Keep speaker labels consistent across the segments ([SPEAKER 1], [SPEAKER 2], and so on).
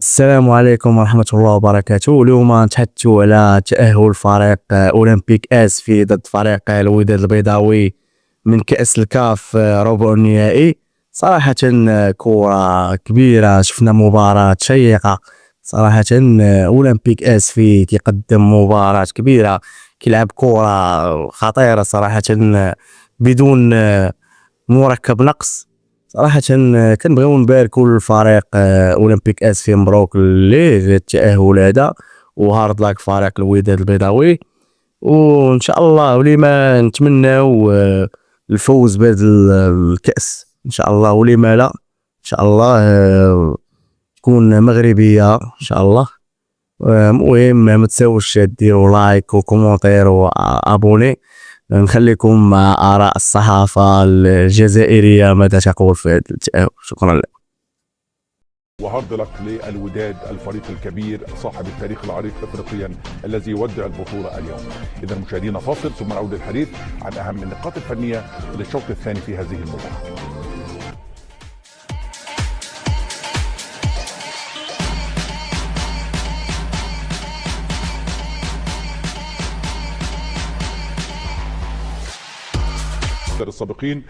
[SPEAKER 1] السلام عليكم ورحمة الله وبركاته. اليوم نتحدثوا على تأهل فريق أولمبيك آسفي ضد فريق الوداد البيضاوي من كأس الكاف ربع النهائي. صراحة كرة كبيرة، شفنا مباراة شيقة صراحة. أولمبيك آسفي كيقدم مباراة كبيرة، كيلعب كرة خطيرة صراحة بدون مركب نقص. صراحة كنبغيو نباركو للفريق أولمبيك آسفي، مبروك ليه التأهل هذا، وهارد لاك فريق الوداد البيضاوي، وإن شاء الله وليما نتمناو الفوز بهذا الكأس إن شاء الله، وليما لا إن شاء الله تكون مغربية إن شاء الله. المهم ما تنساوش ديروا لايك وكومنتير وابوني. نخليكم مع آراء الصحافة الجزائرية ماذا تقول في هذا التأهل. شكرا لك.
[SPEAKER 2] وهارد لك للوداد الفريق الكبير صاحب التاريخ العريق افريقيا الذي يودع البطوله اليوم. اذا مشاهدينا فاصل ثم نعود للحديث عن اهم النقاط الفنيه للشوط الثاني في هذه المباراه. السابقين،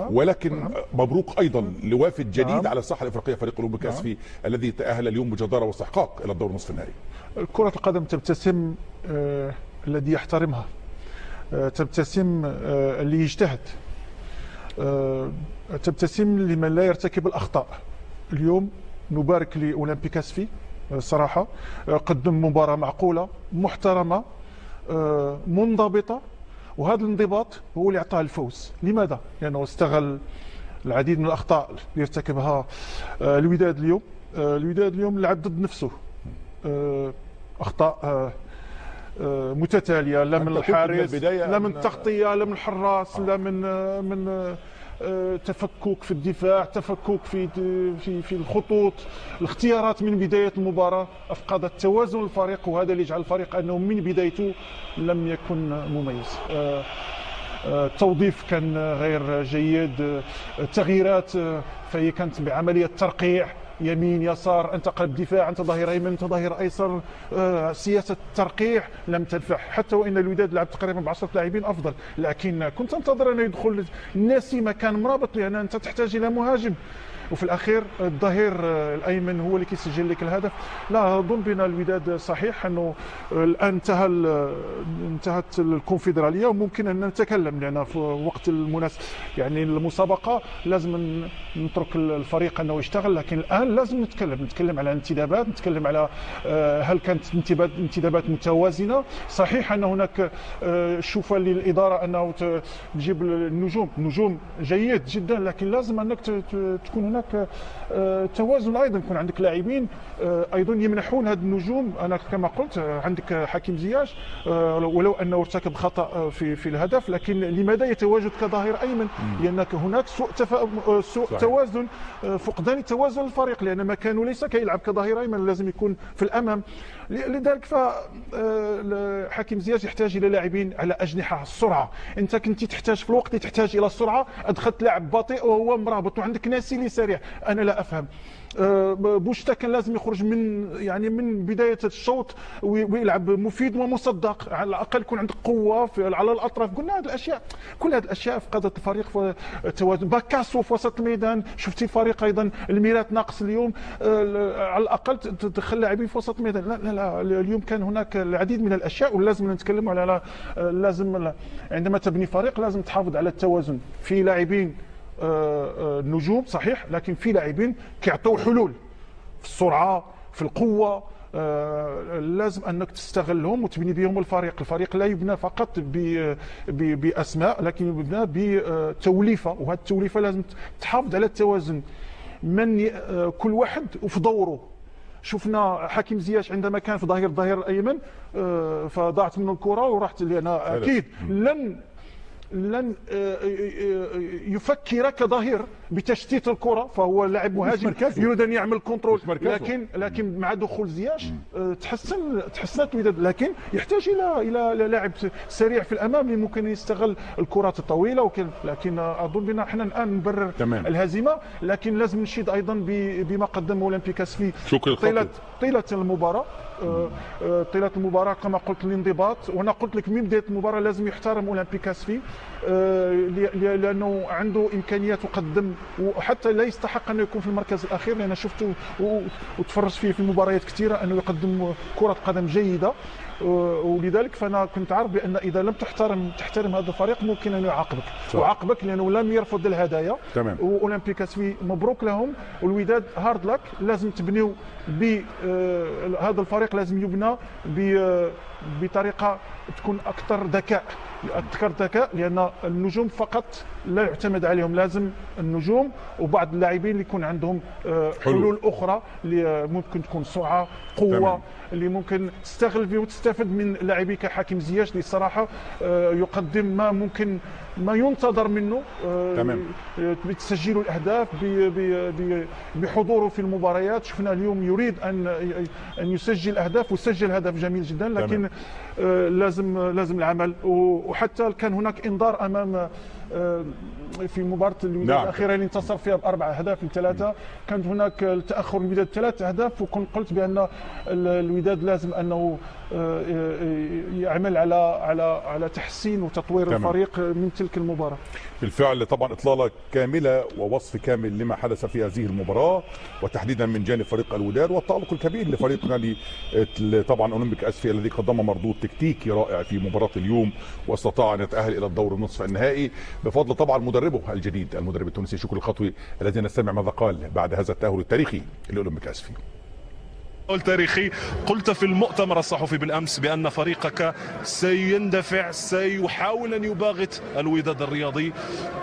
[SPEAKER 2] ولكن مبروك ايضا لوافد جديد على الساحه الافريقيه فريق اولمبيك آسفي الذي تاهل اليوم بجداره واستحقاق الى الدور نصف النهائي.
[SPEAKER 3] كرة القدم تبتسم الذي يحترمها، تبتسم اللي يجتهد، تبتسم لمن لا يرتكب الاخطاء. اليوم نبارك لاولمبيك آسفي صراحه، قدم مباراه معقوله محترمه منضبطه، وهذا الانضباط هو اللي اعطاه الفوز. لماذا؟ لانه استغل العديد من الاخطاء اللي يرتكبها الوداد اليوم. الوداد اليوم لعب ضد نفسه، اخطاء متتاليه، لا من الحارس، لا من التغطيه، لا من الحراس، لا من تفكك في الدفاع، تفكك في الخطوط. الاختيارات من بدايه المباراه افقدت توازن الفريق، وهذا اللي جعل الفريق انه من بدايته لم يكن مميز. التوظيف كان غير جيد، التغييرات فهي كانت بعمليه ترقيع، يمين يسار، انت قلب دفاع، انت ظهير ايمن، انت ظهير ايسر. سياسه الترقيع لم تنفع، حتى وان الوداد لعب تقريبا ب10 لاعبين افضل، لكن كنت انتظر انه يدخل ناسي مكان مرابط، لان انت تحتاج الى مهاجم، وفي الاخير الظهير الايمن هو اللي كيسجل لك الهدف. لا اظن بان الوداد صحيح انه الان انتهت الكونفدراليه وممكن ان نتكلم، لان في وقت المناسب يعني المسابقه لازم نترك الفريق انه يشتغل، لكن الان لازم نتكلم على انتدابات، نتكلم على هل كانت انتدابات متوازنه. صحيح ان هناك شوفه للاداره انه تجيب نجوم جيد جدا، لكن لازم انك تكون هناك توازن ايضا، يكون عندك لاعبين ايضا يمنحون هذه النجوم. انا كما قلت عندك حكيم زياش ولو انه ارتكب خطا في الهدف، لكن لماذا يتواجد كظهير ايمن؟ لانك هناك سوء توازن، فقدان توازن الفريق، لان مكانه ليس كيلعب كظهير ايمن، لازم يكون في الامام. لذلك حكيم زياش يحتاج الى لاعبين على اجنحه السرعه. انت كنت تحتاج في الوقت اللي تحتاج الى السرعه ادخلت لاعب بطيء وهو مرابط، وعندك ناسي اللي سريع. انا لا افهم. بوشتا كان لازم يخرج من بدايه الشوط ويلعب مفيد ومصدق، على الاقل يكون عندك قوه على الاطراف. قلنا هذه الاشياء، كل هذه الاشياء افقدت الفريق في التوازن. باكاسو في وسط الميدان، شفتي الفريق ايضا الميرات ناقص اليوم، على الاقل تدخل لاعبين في وسط الميدان. لا اليوم كان هناك العديد من الاشياء، ولازم نتكلم على لازم عندما تبني فريق لازم تحافظ على التوازن. في لاعبين نجوم صحيح، لكن في لاعبين كيعطيو حلول في السرعه، في القوه. لازم انك تستغلهم وتبني بهم الفريق لا يبنى فقط باسماء، لكن يبنى بتوليفه، وهذه التوليفه لازم تحافظ على التوازن من كل واحد وفي دوره. شفنا حكيم زياش عندما كان في الظهير الايمن فضاعت منه الكره وراحت، لان اكيد لن يفكر كظهير بتشتيت الكره، فهو لاعب مهاجم يريد ان يعمل كنترول، لكن مع دخول زياش تحسنت الوداد، لكن يحتاج الى لاعب سريع في الامام اللي ممكن يستغل الكرات الطويله لكن اظن بنا احنا الان نبرر الهزيمه، لكن لازم نشيد ايضا بما قدمه اولمبيكاس في طيله المباراه. طيله المباراه كما قلت الانضباط، وانا قلت لك من بدايه المباراه لازم يحترم اولمبيكاس فيه لانه عنده امكانيات يقدم، وحتى لا يستحق انه يكون في المركز الاخير، لان شفته وتفرجت فيه في مباريات كثيره انه يقدم كره قدم جيده، ولذلك فانا كنت عارف بان اذا لم تحترم هذا الفريق ممكن ان يعاقبك لانه لم يرفض الهدايا. واولمبيكاس في مبروك لهم، والوداد هارد لك. لازم تبنيو هذا الفريق لازم يبنى بطريقه تكون اكثر ذكاء، لان النجوم فقط لا يعتمد عليهم، لازم النجوم وبعض اللاعبين اللي يكون عندهم حلول اخرى اللي ممكن تكون سرعه، قوه، اللي ممكن تستغل فيه وتستفد من لاعبي كحكيم زياش اللي الصراحه يقدم ما ينتظر منه، بتسجيل الاهداف بحضوره في المباريات. شفنا اليوم يريد ان يسجل اهداف وسجل هدف جميل جدا، لكن لازم العمل. وحتى كان هناك انذار امام في مباراه الوداد الاخيره اللي انتصر فيها ب4 أهداف ل3، كانت هناك التاخر الوداد 3 أهداف، وكنت قلت بان الوداد لازم انه يعمل على تحسين وتطوير الفريق من تلك المباراه.
[SPEAKER 2] بالفعل طبعا اطلاله كامله ووصف كامل لما حدث في هذه المباراه، وتحديدا من جانب فريق الوداد، والتالق الكبير لفريق نادي طبعا اولمبيك اسفي الذي قدم مردود تكتيكي رائع في مباراه اليوم، واستطاع ان يتاهل الى الدور النصف النهائي بفضل طبعا مدربه الجديد المدرب التونسي شكري الخطوي، الذي نستمع ماذا قال بعد هذا التاهل التاريخي لاولمبيك اسفي.
[SPEAKER 4] التاريخي. قلت في المؤتمر الصحفي بالأمس بأن فريقك سيندفع، سيحاول أن يباغت الوداد الرياضي،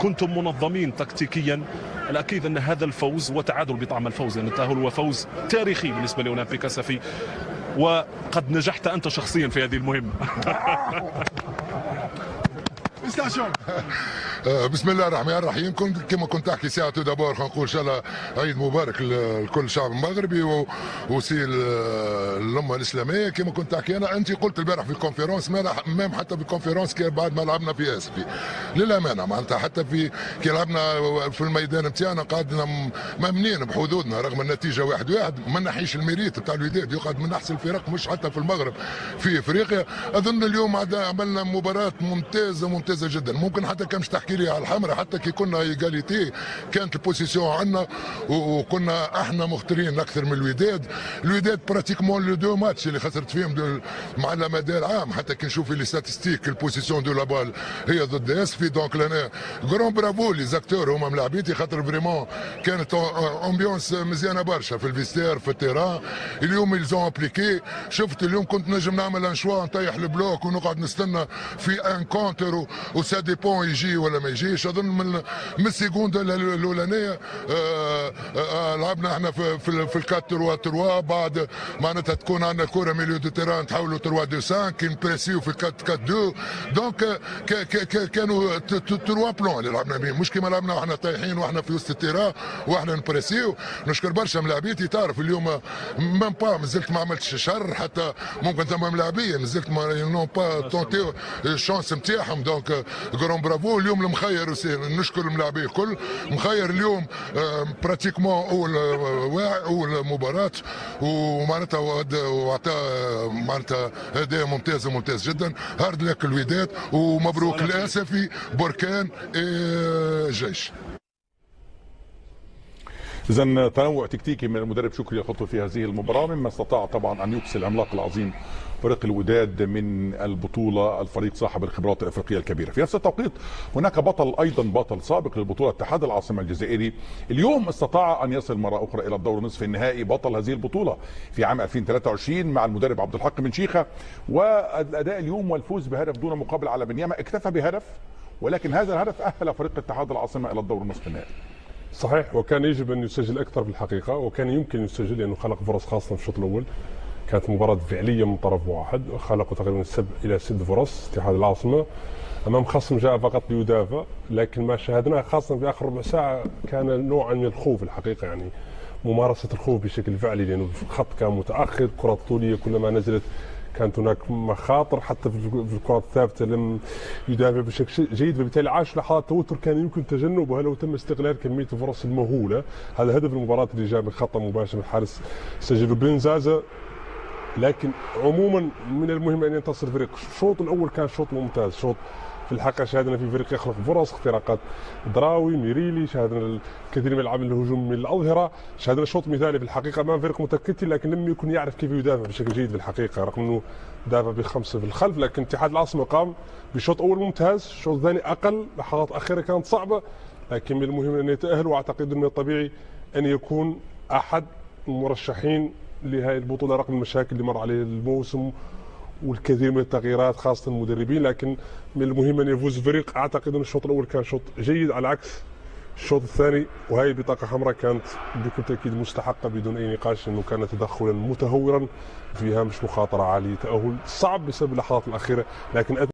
[SPEAKER 4] كنتم منظمين تكتيكيا. الأكيد أن هذا الفوز وتعادل بطعم الفوز، لأن التأهل هو فوز تاريخي بالنسبة لأولمبيك اسفي، وقد نجحت أنت شخصيا في هذه المهمة.
[SPEAKER 5] بسم الله الرحمن الرحيم. كما كنت احكي ساعه دابور نقول ان شاء الله عيد مبارك لكل الشعب المغربي وسي الامه الاسلاميه. كما كنت احكي انا، انت قلت البارح في الكونفيرونس، مام حتى في الكونفيرونس بعد ما لعبنا في اسفي للامانه، معناتها حتى كي لعبنا في الميدان نتاعنا قعدنا مامنين بحظوظنا رغم النتيجه 1-1. ما نحيش الميريت بتاع الوداد، يقعد من احسن الفرق مش حتى في المغرب في افريقيا. اظن اليوم عملنا مباراه ممتازه جدا. ممكن حتى كان مش تحكي لي على الحمراء، حتى كي كنا ايجاليتي كانت البوزيسيون عندنا وكنا احنا مختارين اكثر من الوداد براتيكمون لو دو ماتش اللي خسرت فيهم مع المدى العام. حتى كي نشوف لي ستاتستيك البوزيسيون دو لا بال هي ضد اسفي. دونك لنا جرون برافو لي زاكتور هما ملاعبيتي، خاطر فريمون كانت امبيونس مزيانه برشا في الفيستير في التيران. اليوم يلزون ابليكي. شفت اليوم كنت نجم نعمل ان شوا نطيح البلوك ونقعد نستنى في ان كونتر وسا ديبون يجي ولا ما يجيش. اظن من السيكوند الاولانيه لعبنا احنا في الكات 3 بعد معناتها تكون عندنا كره ميليو دو تيران تحولوا 3-2-5 كي نبريسيو في 4-4-2. دونك كانوا 3 بلون اللي لعبنا بهم، مش كيما لعبنا واحنا طايحين واحنا في وسط التيران واحنا نبريسيو. نشكر برشا ملاعبيتي، تعرف اليوم ميم با مازلت ما عملتش شر، حتى ممكن ثم ملاعبيه مازلت ما نون با تونتيو الشانس نتاعهم. دونك جرون برافو. اليوم المخير نشكر الملاعبين الكل. مخير اليوم براتيكمون اول مباراه، ومعناتها وعطى معناتها هدايا ممتاز جدا. هارد لك الوداد ومبروك الاسفي بركان جيش.
[SPEAKER 2] إذن تنوع تكتيكي من المدرب شكري الخطوي في هذه المباراة، مما استطاع طبعا أن يكسي العملاق العظيم فريق الوداد من البطولة، الفريق صاحب الخبرات الأفريقية الكبيرة. في نفس التوقيت هناك بطل سابق للبطولة، اتحاد العاصمة الجزائري، اليوم استطاع أن يصل مرة أخرى إلى الدور نصف النهائي، بطل هذه البطولة في عام 2023 مع المدرب عبد الحق بن شيخة. والأداء اليوم والفوز بهدف دون مقابل على بنيامة، اكتفى بهدف، ولكن هذا الهدف أهل فريق اتحاد العاصمة إلى الدور نصف النهائي.
[SPEAKER 6] صحيح، وكان يجب ان يسجل اكثر في الحقيقه، وكان يمكن ان يسجل لانه خلق فرص خاصه في الشوط الاول. كانت مباراه فعليه من طرف واحد، خلقوا تقريبا 7 إلى 6 فرص اتحاد العاصمه. امام خصم جاء فقط ليدافع، لكن ما شاهدناه خاصه في اخر ربع ساعه كان نوعا من الخوف الحقيقه، يعني ممارسه الخوف بشكل فعلي، لانه الخط كان متاخر، كرات طوليه كلما نزلت كانت هناك مخاطر، حتى في الكرات الثابته لم يدافع بشكل جيد، فبالتالي عاش لحظات توتر كان يمكن تجنبها لو تم استغلال كميه الفرص المهوله. هذا هدف المباراه اللي جاء من خطا مباشر من الحارس سجله بنزازا. لكن عموما من المهم ان ينتصر الفريق. الشوط الاول كان شوط ممتاز، شوط في الحقيقه شاهدنا في فريق يخلق فرص، اختراقات دراوي ميريلي، شاهدنا الكثير من العمل الهجومي من الاظهره، شاهدنا شوط مثالي في الحقيقه امام فريق متكتل، لكن لم يكن يعرف كيف يدافع بشكل جيد في الحقيقه، رغم انه دافع بخمسه في الخلف. لكن اتحاد العاصمه قام بشوط اول ممتاز، الشوط الثاني اقل، لحظات اخيره كانت صعبه، لكن من المهم ان يتاهل، واعتقد من الطبيعي ان يكون احد المرشحين لهذه البطوله رغم المشاكل اللي مر عليه الموسم والكثير من التغييرات خاصه المدربين. لكن من المهم ان يفوز الفريق. اعتقد ان الشوط الاول كان شوط جيد على عكس الشوط الثاني، وهي البطاقه حمراء كانت بكل تاكيد مستحقه بدون اي نقاش، انه كان تدخلا متهورا فيها، مش مخاطره عاليه، تاهل صعب بسبب اللحظات الاخيره، لكن